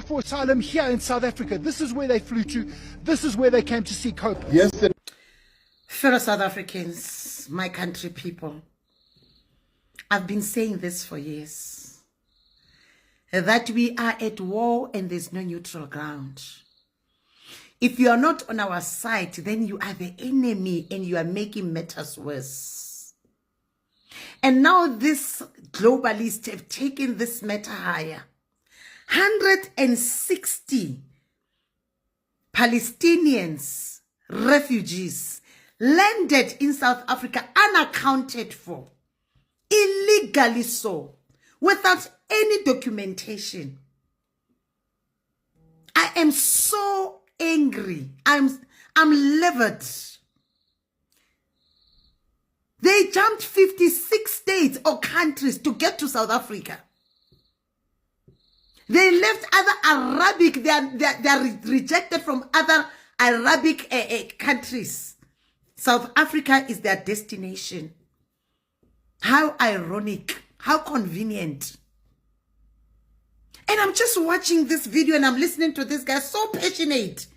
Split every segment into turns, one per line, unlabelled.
for asylum here in South Africa. This is where they flew to. This is where they came to seek hope.
Yesterday.
Fellow South Africans, my country people, I've been saying this for years, that we are at war and there's no neutral ground. If you are not on our side, then you are the enemy and you are making matters worse. And now these globalists have taken this matter higher. 160 Palestinians, refugees, landed in South Africa unaccounted for, illegally so, without any documentation. I am so angry. I'm livid. They jumped 56 states or countries to get to South Africa. They left other Arabic, they are rejected from other Arabic countries. South Africa is their destination. How ironic, how convenient. And I'm just watching this video and I'm listening to this guy, so passionate.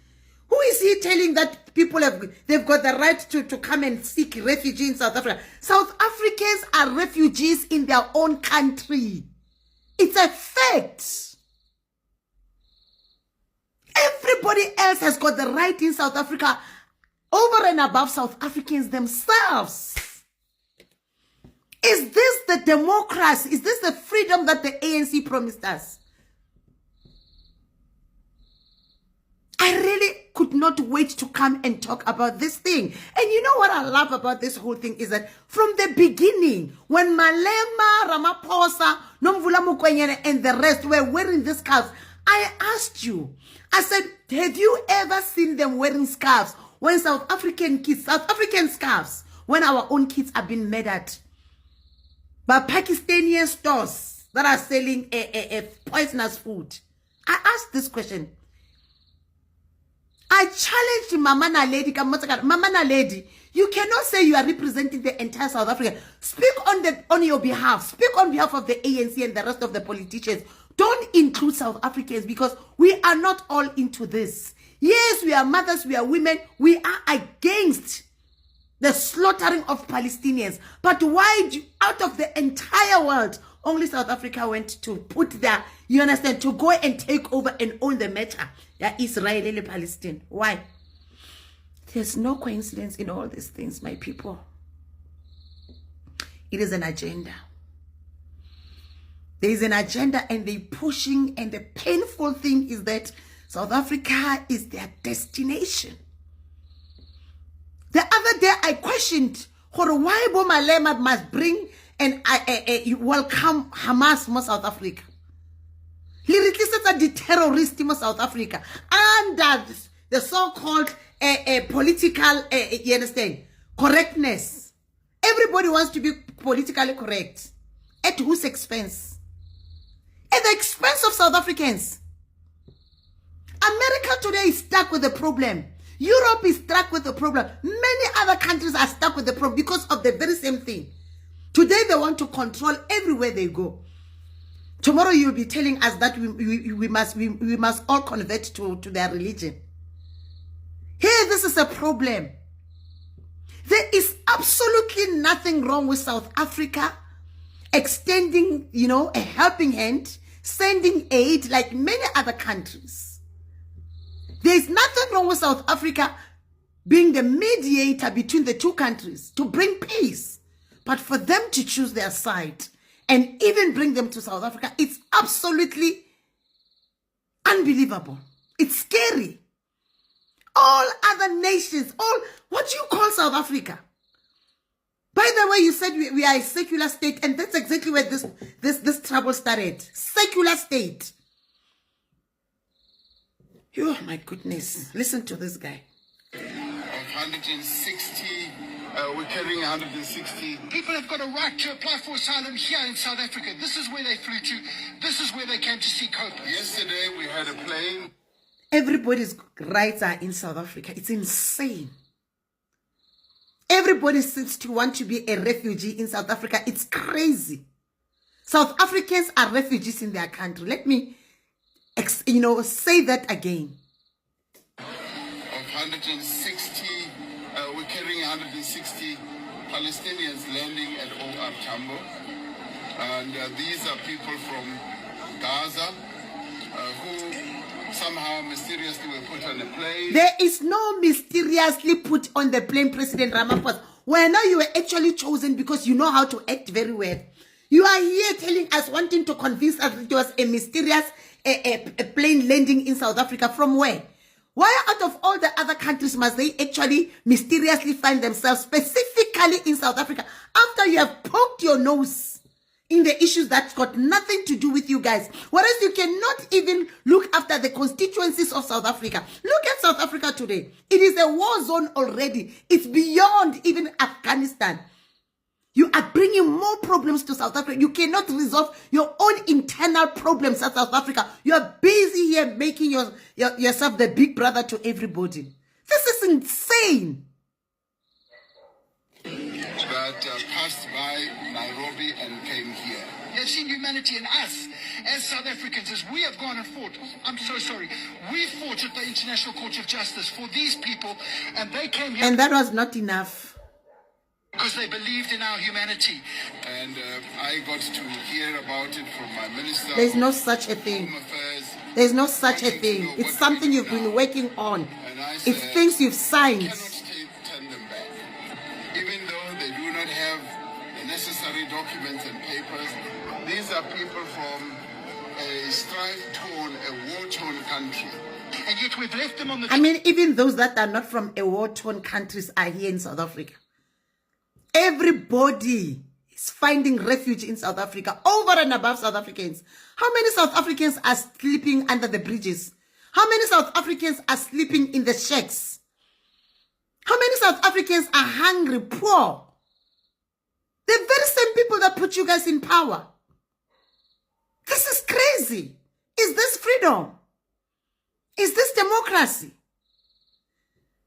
Who is he telling that people they've got the right to come and seek refugee in South Africa? South Africans are refugees in their own country. It's a fact. Everybody else has got the right in South Africa over and above South Africans themselves. Is this the democracy? Is this the freedom that the ANC promised us? I really could not wait to come and talk about this thing. And you know what I love about this whole thing is that from the beginning, when Malema, Ramaphosa, Nomvula Mokonyane and the rest were wearing these scarves, I asked you, I said, have you ever seen them wearing scarves when South African scarves, when our own kids are being murdered by Pakistani stores that are selling poisonous food? I asked this question. I challenged Mama Naledi. Mama Naledi, you cannot say you are representing the entire South Africa. Speak on your behalf. Speak on behalf of the ANC and the rest of the politicians. Don't include South Africans because we are not all into this. Yes, we are mothers, we are women. We are against the slaughtering of Palestinians. But why, out of the entire world, only South Africa went to put their, you understand, to go and take over and own the matter. Yeah, Israel and Palestine. Why? There's no coincidence in all these things, my people. It is an agenda. There is an agenda and they're pushing, and the painful thing is that South Africa is their destination. The other day I questioned why Malema must bring and welcome Hamas in South Africa. He requested the terrorist in South Africa under the so-called political, you understand, correctness. Everybody wants to be politically correct. At whose expense? At the expense of South Africans. America today is stuck with the problem. Europe is stuck with the problem. Many other countries are stuck with the problem because of the very same thing. Today they want to control everywhere they go. Tomorrow you'll be telling us that we must all convert to their religion. Here, this is a problem. There is absolutely nothing wrong with South Africa extending, a helping hand, sending aid like many other countries. There is nothing wrong with South Africa being the mediator between the two countries to bring peace. But for them to choose their side and even bring them to South Africa, it's absolutely unbelievable. It's scary. All other nations, what do you call South Africa? By the way, you said we are a secular state, and that's exactly where this trouble started. Secular state. Oh my goodness. Listen to this guy.
Of 160, we're carrying 160.
People have got a right to apply for asylum here in South Africa. This is where they flew to. This is where they came to seek hope.
Yesterday we had a plane.
Everybody's rights are in South Africa. It's insane. Everybody seems to want to be a refugee in South Africa. It's crazy. South Africans are refugees in their country. Let me say that again.
Of 160, we're carrying 160 Palestinians landing at OR Tambo. And these are people from Gaza who somehow mysteriously were put on a plane.
There is no mysteriously put on the plane, President Ramaphosa. Well, now you were actually chosen because you know how to act very well. You are here telling us, wanting to convince us that it was a mysterious a plane landing in South Africa. From where? Why out of all the other countries must they actually mysteriously find themselves specifically in South Africa after you have poked your nose in the issues that's got nothing to do with you guys? Whereas you cannot even look after the constituencies of South Africa. Look at South Africa today. It is a war zone already. It's beyond even Afghanistan. You are bringing more problems to South Africa. You cannot resolve your own internal problems at South Africa. You are busy here making yourself the big brother to everybody. This is insane.
That passed by Nairobi and came here.
They've seen humanity in us as South Africans, as we have gone and fought. I'm so sorry. We fought at the International Court of Justice for these people, and they came here.
And that was not enough.
Because they believed in our humanity.
And I got to hear about it from my minister.
There's no such a thing.
Home Affairs.
There's no such a thing. It's something you've been working on.
And I
It's
said,
things you've signed.
cannot turn them back. Even though they do not have the necessary documents and papers, these are people from a strife-torn, a war-torn country.
And yet we've left them on the...
I mean, even those that are not from a war-torn countries are here in South Africa. Everybody is finding refuge in South Africa, over and above South Africans. How many South Africans are sleeping under the bridges? How many South Africans are sleeping in the shacks? How many South Africans are hungry, poor? The very same people that put you guys in power. This is crazy. Is this freedom? Is this democracy?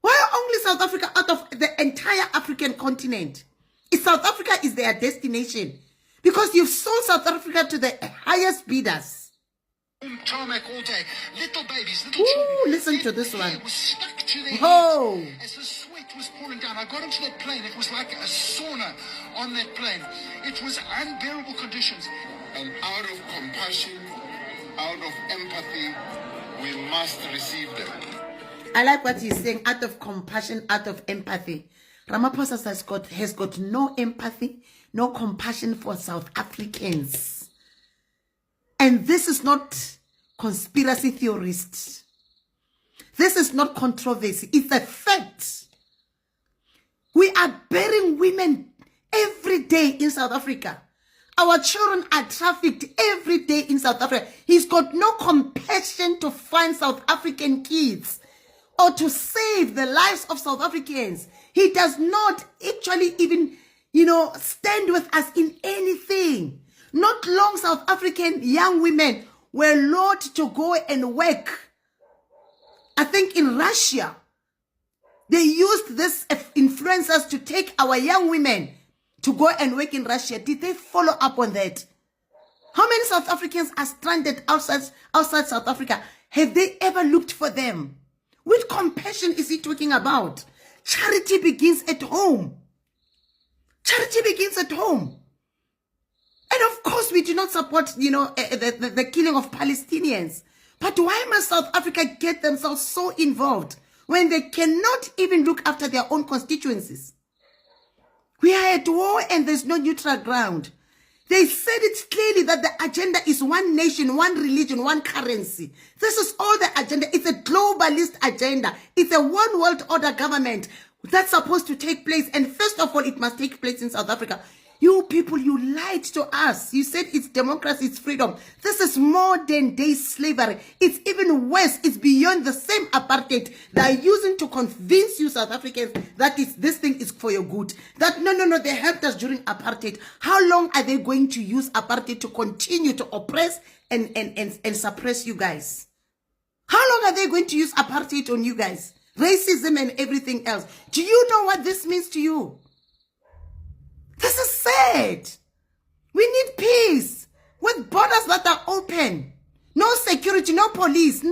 Why only South Africa out of the entire African continent? If South Africa is their destination, because you've sold South Africa to the highest bidders.
Tarmac all day. Little babies, little
Ooh,
children.
listen
Their
to this
hair
one.
was stuck to their
Oh.
heads as the sweat was pouring down. I got into that plane. It was like a sauna on that plane. It was unbearable conditions.
And out of compassion, out of empathy, we must receive them.
I like what he's saying, out of compassion, out of empathy. Ramaphosa has got no empathy, no compassion for South Africans. And this is not conspiracy theorists. This is not controversy. It's a fact. We are burying women every day in South Africa. Our children are trafficked every day in South Africa. He's got no compassion to find South African kids or to save the lives of South Africans. He does not actually even, stand with us in anything. Not long South African young women were lured to go and work. I think in Russia, they used these influencers to take our young women to go and work in Russia. Did they follow up on that? How many South Africans are stranded outside South Africa? Have they ever looked for them? What compassion is he talking about? Charity begins at home. Charity begins at home. And of course, we do not support, the killing of Palestinians. But why must South Africa get themselves so involved when they cannot even look after their own constituencies? We are at war and there's no neutral ground. They said it clearly that the agenda is one nation, one religion, one currency. This is all the agenda. It's a globalist agenda. It's a one world order government that's supposed to take place. And first of all, it must take place in South Africa. You people, you lied to us. You said it's democracy, it's freedom. This is modern day slavery. It's even worse. It's beyond the same apartheid they are using to convince you South Africans that this thing is for your good. That no, they helped us during apartheid. How long are they going to use apartheid to continue to oppress and suppress you guys? How long are they going to use apartheid on you guys? Racism and everything else. Do you know what this means to you? This is sad. We need peace with borders that are open. No security, no police.